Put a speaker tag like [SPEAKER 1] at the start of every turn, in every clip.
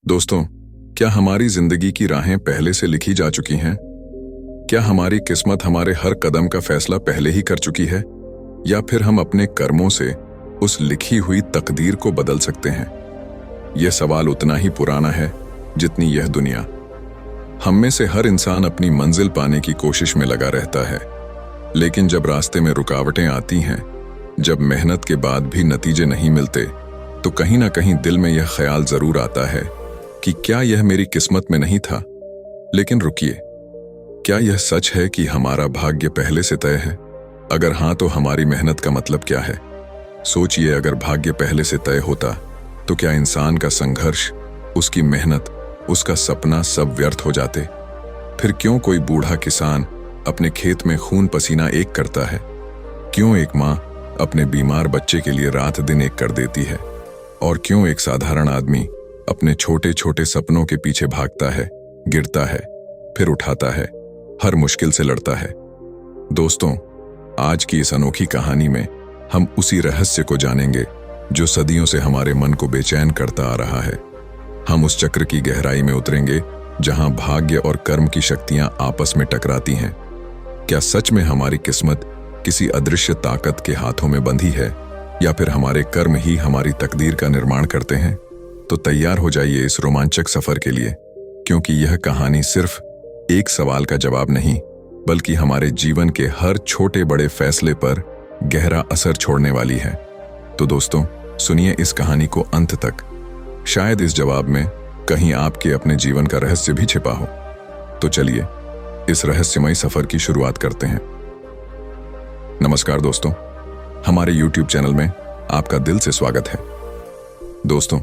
[SPEAKER 1] दोस्तों, क्या हमारी जिंदगी की राहें पहले से लिखी जा चुकी हैं? क्या हमारी किस्मत हमारे हर कदम का फैसला पहले ही कर चुकी है, या फिर हम अपने कर्मों से उस लिखी हुई तकदीर को बदल सकते हैं? यह सवाल उतना ही पुराना है जितनी यह दुनिया। हम में से हर इंसान अपनी मंजिल पाने की कोशिश में लगा रहता है, लेकिन जब रास्ते में रुकावटें आती हैं, जब मेहनत के बाद भी नतीजे नहीं मिलते, तो कहीं ना कहीं दिल में यह ख्याल जरूर आता है कि क्या यह मेरी किस्मत में नहीं था। लेकिन रुकिए, क्या यह सच है कि हमारा भाग्य पहले से तय है? अगर हाँ, तो हमारी मेहनत का मतलब क्या है? सोचिए, अगर भाग्य पहले से तय होता तो क्या इंसान का संघर्ष, उसकी मेहनत, उसका सपना सब व्यर्थ हो जाते? फिर क्यों कोई बूढ़ा किसान अपने खेत में खून पसीना एक करता है? क्यों एक माँ अपने बीमार बच्चे के लिए रात दिन एक कर देती है? और क्यों एक साधारण आदमी अपने छोटे छोटे सपनों के पीछे भागता है, गिरता है, फिर उठाता है, हर मुश्किल से लड़ता है? दोस्तों, आज की इस अनोखी कहानी में हम उसी रहस्य को जानेंगे जो सदियों से हमारे मन को बेचैन करता आ रहा है। हम उस चक्र की गहराई में उतरेंगे जहां भाग्य और कर्म की शक्तियां आपस में टकराती हैं। क्या सच में हमारी किस्मत किसी अदृश्य ताकत के हाथों में बंधी है, या फिर हमारे कर्म ही हमारी तकदीर का निर्माण करते हैं? तो तैयार हो जाइए इस रोमांचक सफर के लिए, क्योंकि यह कहानी सिर्फ एक सवाल का जवाब नहीं, बल्कि हमारे जीवन के हर छोटे बड़े फैसले पर गहरा असर छोड़ने वाली है। तो दोस्तों, सुनिए इस कहानी को अंत तक। शायद इस जवाब में कहीं आपके अपने जीवन का रहस्य भी छिपा हो। तो चलिए इस रहस्यमय सफर की शुरुआत करते हैं। नमस्कार दोस्तों, हमारे YouTube चैनल में आपका दिल से स्वागत है। दोस्तों,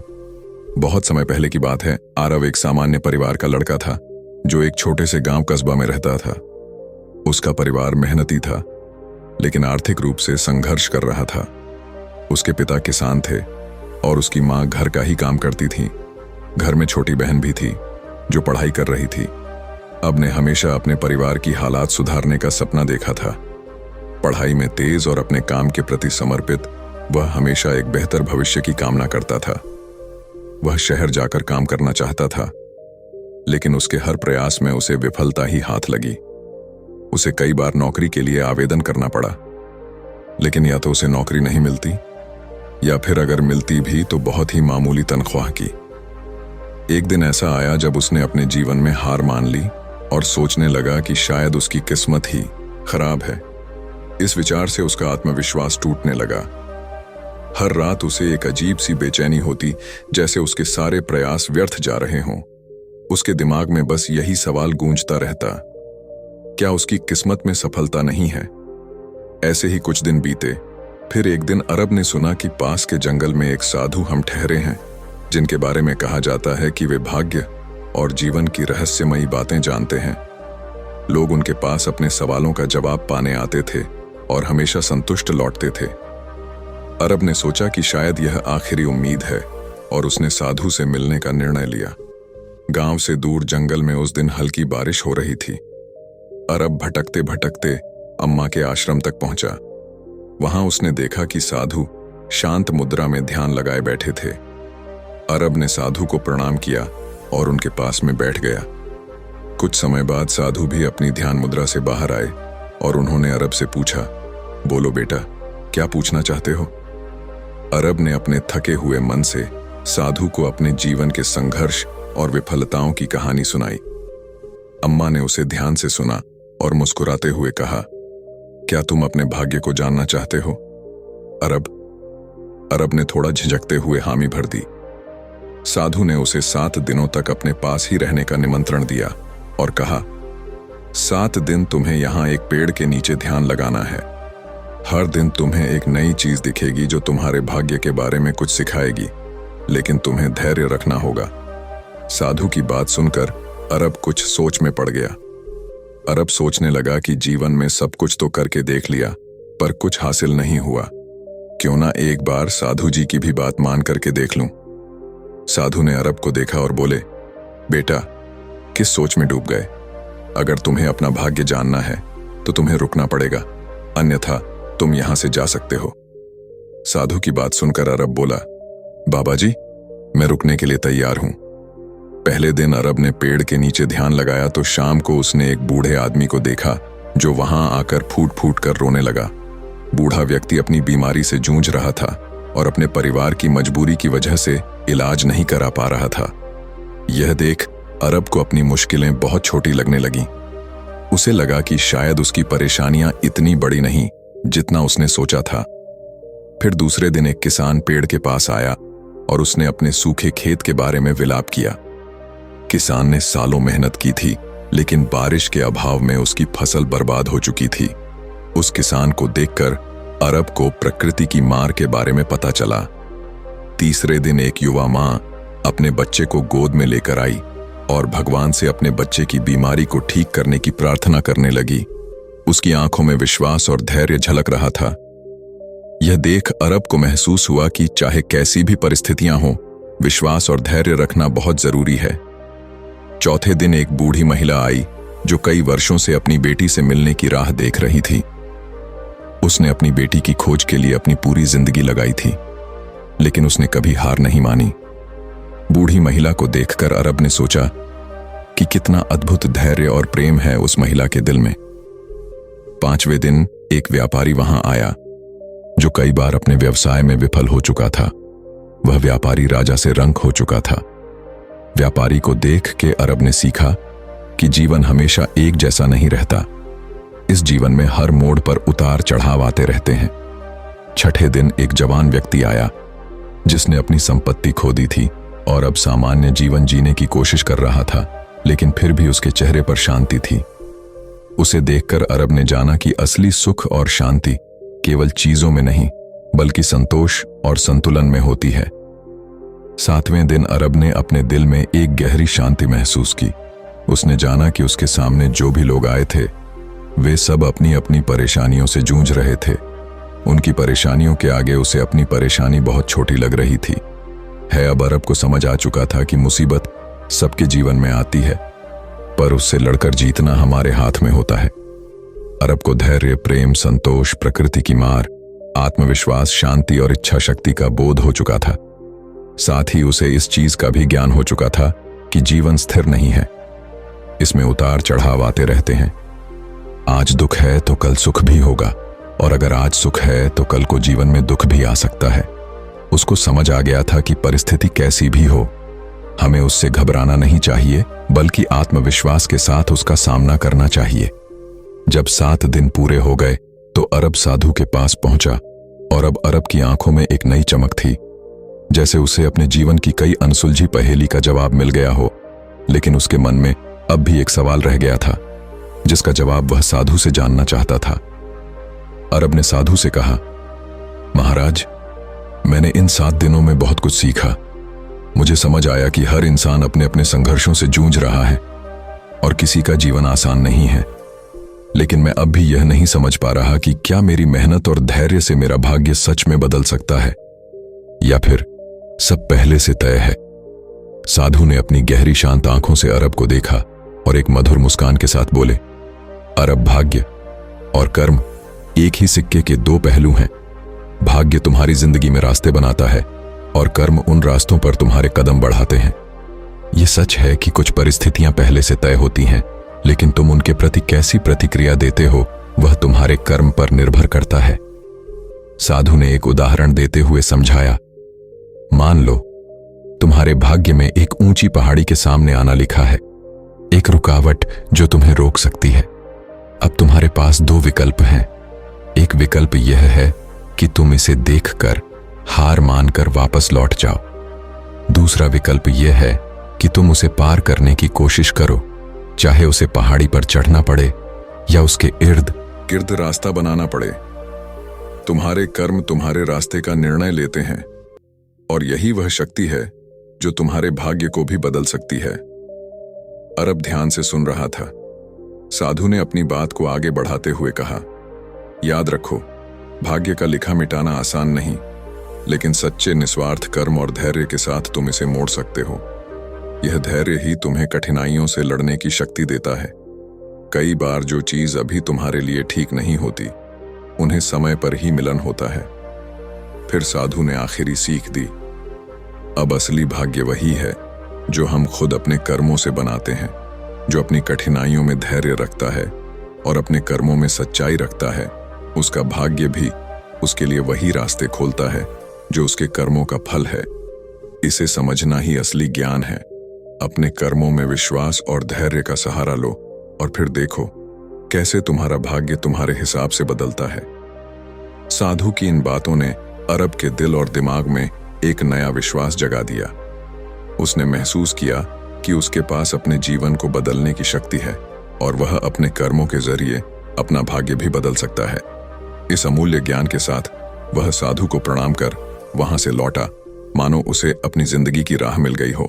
[SPEAKER 1] बहुत समय पहले की बात है। आरव एक सामान्य परिवार का लड़का था जो एक छोटे से गांव कस्बा में रहता था। उसका परिवार मेहनती था, लेकिन आर्थिक रूप से संघर्ष कर रहा था। उसके पिता किसान थे और उसकी मां घर का ही काम करती थी। घर में छोटी बहन भी थी जो पढ़ाई कर रही थी। अब ने हमेशा अपने परिवार की हालात सुधारने का सपना देखा था। पढ़ाई में तेज और अपने काम के प्रति समर्पित, वह हमेशा एक बेहतर भविष्य की कामना करता था। वह शहर जाकर काम करना चाहता था, लेकिन उसके हर प्रयास में उसे विफलता ही हाथ लगी। उसे कई बार नौकरी के लिए आवेदन करना पड़ा, लेकिन या तो उसे नौकरी नहीं मिलती, या फिर अगर मिलती भी तो बहुत ही मामूली तनख्वाह की। एक दिन ऐसा आया जब उसने अपने जीवन में हार मान ली और सोचने लगा कि शायद उसकी किस्मत ही खराब है। इस विचार से उसका आत्मविश्वास टूटने लगा। हर रात उसे एक अजीब सी बेचैनी होती, जैसे उसके सारे प्रयास व्यर्थ जा रहे हों। उसके दिमाग में बस यही सवाल गूंजता रहता, क्या उसकी किस्मत में सफलता नहीं है? ऐसे ही कुछ दिन बीते। फिर एक दिन अरब ने सुना कि पास के जंगल में एक साधु हम ठहरे हैं, जिनके बारे में कहा जाता है कि वे भाग्य और जीवन की रहस्यमयी बातें जानते हैं। लोग उनके पास अपने सवालों का जवाब पाने आते थे और हमेशा संतुष्ट लौटते थे। अरब ने सोचा कि शायद यह आखिरी उम्मीद है, और उसने साधु से मिलने का निर्णय लिया। गांव से दूर जंगल में उस दिन हल्की बारिश हो रही थी। अरब भटकते भटकते अम्मा के आश्रम तक पहुंचा। वहां उसने देखा कि साधु शांत मुद्रा में ध्यान लगाए बैठे थे। अरब ने साधु को प्रणाम किया और उनके पास में बैठ गया। कुछ समय बाद साधु भी अपनी ध्यान मुद्रा से बाहर आए और उन्होंने अरब से पूछा, बोलो बेटा, क्या पूछना चाहते हो? अरब ने अपने थके हुए मन से साधु को अपने जीवन के संघर्ष और विफलताओं की कहानी सुनाई। अम्मा ने उसे ध्यान से सुना और मुस्कुराते हुए कहा, क्या तुम अपने भाग्य को जानना चाहते हो? अरब ने थोड़ा झिझकते हुए हामी भर दी। साधु ने उसे 7 दिनों तक अपने पास ही रहने का निमंत्रण दिया और कहा, 7 दिन तुम्हें यहां एक पेड़ के नीचे ध्यान लगाना है। हर दिन तुम्हें एक नई चीज दिखेगी जो तुम्हारे भाग्य के बारे में कुछ सिखाएगी, लेकिन तुम्हें धैर्य रखना होगा। साधु की बात सुनकर अरब कुछ सोच में पड़ गया। अरब सोचने लगा कि जीवन में सब कुछ तो करके देख लिया, पर कुछ हासिल नहीं हुआ। क्यों ना एक बार साधु जी की भी बात मान करके देख लूं। साधु ने अरब को देखा और बोले, बेटा, किस सोच में डूब गए? अगर तुम्हें अपना भाग्य जानना है तो तुम्हें रुकना पड़ेगा, अन्यथा तुम यहां से जा सकते हो। साधु की बात सुनकर अरब बोला, बाबा जी, मैं रुकने के लिए तैयार हूं, पहले दिन अरब ने पेड़ के नीचे ध्यान लगाया तो शाम को उसने एक बूढ़े आदमी को देखा जो वहां आकर फूट फूट कर रोने लगा। बूढ़ा व्यक्ति अपनी बीमारी से जूझ रहा था और अपने परिवार की मजबूरी की वजह से इलाज नहीं करा पा रहा था। यह देख अरब को अपनी मुश्किलें बहुत छोटी लगने लगीं। उसे लगा कि शायद उसकी परेशानियां इतनी बड़ी नहीं जितना उसने सोचा था। फिर दूसरे दिन एक किसान पेड़ के पास आया और उसने अपने सूखे खेत के बारे में विलाप किया। किसान ने सालों मेहनत की थी, लेकिन बारिश के अभाव में उसकी फसल बर्बाद हो चुकी थी। उस किसान को देखकर अरब को प्रकृति की मार के बारे में पता चला। तीसरे दिन एक युवा मां अपने बच्चे को गोद में लेकर आई और भगवान से अपने बच्चे की बीमारी को ठीक करने की प्रार्थना करने लगी। उसकी आंखों में विश्वास और धैर्य झलक रहा था। यह देख अरब को महसूस हुआ कि चाहे कैसी भी परिस्थितियां हों, विश्वास और धैर्य रखना बहुत जरूरी है। चौथे दिन एक बूढ़ी महिला आई जो कई वर्षों से अपनी बेटी से मिलने की राह देख रही थी। उसने अपनी बेटी की खोज के लिए अपनी पूरी जिंदगी लगाई थी, लेकिन उसने कभी हार नहीं मानी। बूढ़ी महिला को देखकर अरब ने सोचा कि कितना अद्भुत धैर्य और प्रेम है उस महिला के दिल में। पांचवें दिन एक व्यापारी वहां आया जो कई बार अपने व्यवसाय में विफल हो चुका था। वह व्यापारी राजा से रंक हो चुका था। व्यापारी को देख के अरब ने सीखा कि जीवन हमेशा एक जैसा नहीं रहता। इस जीवन में हर मोड़ पर उतार चढ़ाव आते रहते हैं। छठे दिन एक जवान व्यक्ति आया जिसने अपनी संपत्ति खो दी थी और अब सामान्य जीवन जीने की कोशिश कर रहा था, लेकिन फिर भी उसके चेहरे पर शांति थी। उसे देखकर अरब ने जाना कि असली सुख और शांति केवल चीजों में नहीं, बल्कि संतोष और संतुलन में होती है। सातवें दिन अरब ने अपने दिल में एक गहरी शांति महसूस की। उसने जाना कि उसके सामने जो भी लोग आए थे वे सब अपनी अपनी परेशानियों से जूझ रहे थे। उनकी परेशानियों के आगे उसे अपनी परेशानी बहुत छोटी लग रही थी। अब अरब को समझ आ चुका था कि मुसीबत सबके जीवन में आती है, पर उससे लड़कर जीतना हमारे हाथ में होता है। अरब को धैर्य, प्रेम, संतोष, प्रकृति की मार, आत्मविश्वास, शांति और इच्छा शक्ति का बोध हो चुका था। साथ ही उसे इस चीज का भी ज्ञान हो चुका था कि जीवन स्थिर नहीं है, इसमें उतार चढ़ाव आते रहते हैं। आज दुख है तो कल सुख भी होगा, और अगर आज सुख है तो कल को जीवन में दुख भी आ सकता है। उसको समझ आ गया था कि परिस्थिति कैसी भी हो, हमें उससे घबराना नहीं चाहिए, बल्कि आत्मविश्वास के साथ उसका सामना करना चाहिए। जब 7 दिन पूरे हो गए तो अरब साधु के पास पहुंचा, और अब अरब की आंखों में एक नई चमक थी, जैसे उसे अपने जीवन की कई अनसुलझी पहेली का जवाब मिल गया हो। लेकिन उसके मन में अब भी एक सवाल रह गया था, जिसका जवाब वह साधु से जानना चाहता था। अरब ने साधु से कहा, महाराज, मैंने इन 7 दिनों में बहुत कुछ सीखा। मुझे समझ आया कि हर इंसान अपने अपने संघर्षों से जूझ रहा है और किसी का जीवन आसान नहीं है। लेकिन मैं अब भी यह नहीं समझ पा रहा कि क्या मेरी मेहनत और धैर्य से मेरा भाग्य सच में बदल सकता है, या फिर सब पहले से तय है। साधु ने अपनी गहरी शांत आंखों से अरब को देखा और एक मधुर मुस्कान के साथ बोले, अरब, भाग्य और कर्म एक ही सिक्के के 2 पहलू हैं। भाग्य तुम्हारी जिंदगी में रास्ते बनाता है और कर्म उन रास्तों पर तुम्हारे कदम बढ़ाते हैं। यह सच है कि कुछ परिस्थितियां पहले से तय होती हैं, लेकिन तुम उनके प्रति कैसी प्रतिक्रिया देते हो वह तुम्हारे कर्म पर निर्भर करता है। साधु ने एक उदाहरण देते हुए समझाया, मान लो तुम्हारे भाग्य में एक ऊंची पहाड़ी के सामने आना लिखा है, एक रुकावट जो तुम्हें रोक सकती है। अब तुम्हारे पास 2 विकल्प हैं। एक विकल्प यह है कि तुम इसे देखकर हार मानकर वापस लौट जाओ। दूसरा विकल्प यह है कि तुम उसे पार करने की कोशिश करो, चाहे उसे पहाड़ी पर चढ़ना पड़े या उसके इर्द गिर्द रास्ता बनाना पड़े। तुम्हारे कर्म तुम्हारे रास्ते का निर्णय लेते हैं, और यही वह शक्ति है जो तुम्हारे भाग्य को भी बदल सकती है। अरब ध्यान से सुन रहा था। साधु ने अपनी बात को आगे बढ़ाते हुए कहा, याद रखो, भाग्य का लिखा मिटाना आसान नहीं, लेकिन सच्चे निस्वार्थ कर्म और धैर्य के साथ तुम इसे मोड़ सकते हो। यह धैर्य ही तुम्हें कठिनाइयों से लड़ने की शक्ति देता है। कई बार जो चीज अभी तुम्हारे लिए ठीक नहीं होती, उन्हें समय पर ही मिलन होता है। फिर साधु ने आखिरी सीख दी, अब असली भाग्य वही है जो हम खुद अपने कर्मों से बनाते हैं। जो अपनी कठिनाइयों में धैर्य रखता है और अपने कर्मों में सच्चाई रखता है, उसका भाग्य भी उसके लिए वही रास्ते खोलता है जो उसके कर्मों का फल है। इसे समझना ही असली ज्ञान है। अपने कर्मों में विश्वास और धैर्य का सहारा लो और फिर देखो कैसे तुम्हारा भाग्य तुम्हारे हिसाब से बदलता है। साधु की इन बातों ने अरब के दिल और दिमाग में एक नया विश्वास जगा दिया। उसने महसूस किया कि उसके पास अपने जीवन को बदलने की शक्ति है और वह अपने कर्मों के जरिए अपना भाग्य भी बदल सकता है। इस अमूल्य ज्ञान के साथ वह साधु को प्रणाम कर वहां से लौटा, मानो उसे अपनी जिंदगी की राह मिल गई हो।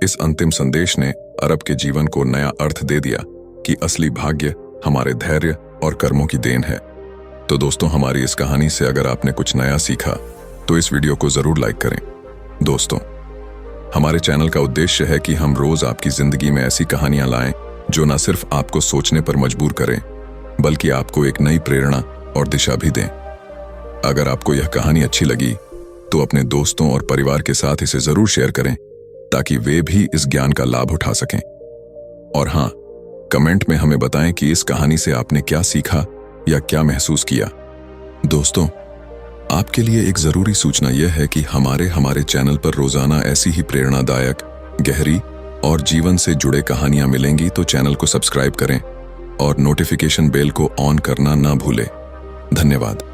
[SPEAKER 1] इस अंतिम संदेश ने अरब के जीवन को नया अर्थ दे दिया कि असली भाग्य हमारे धैर्य और कर्मों की देन है। तो दोस्तों, हमारी इस कहानी से अगर आपने कुछ नया सीखा तो इस वीडियो को जरूर लाइक करें। दोस्तों, हमारे चैनल का उद्देश्य है कि हम रोज आपकी जिंदगी में ऐसी कहानियां लाएं जो न सिर्फ आपको सोचने पर मजबूर करें, बल्कि आपको एक नई प्रेरणा और दिशा भी दें। अगर आपको यह कहानी अच्छी लगी तो अपने दोस्तों और परिवार के साथ इसे जरूर शेयर करें ताकि वे भी इस ज्ञान का लाभ उठा सकें। और हाँ, कमेंट में हमें बताएं कि इस कहानी से आपने क्या सीखा या क्या महसूस किया। दोस्तों, आपके लिए एक जरूरी सूचना यह है कि हमारे चैनल पर रोजाना ऐसी ही प्रेरणादायक, गहरी और जीवन से जुड़े कहानियां मिलेंगी। तो चैनल को सब्सक्राइब करें और नोटिफिकेशन बेल को ऑन करना ना भूलें। धन्यवाद।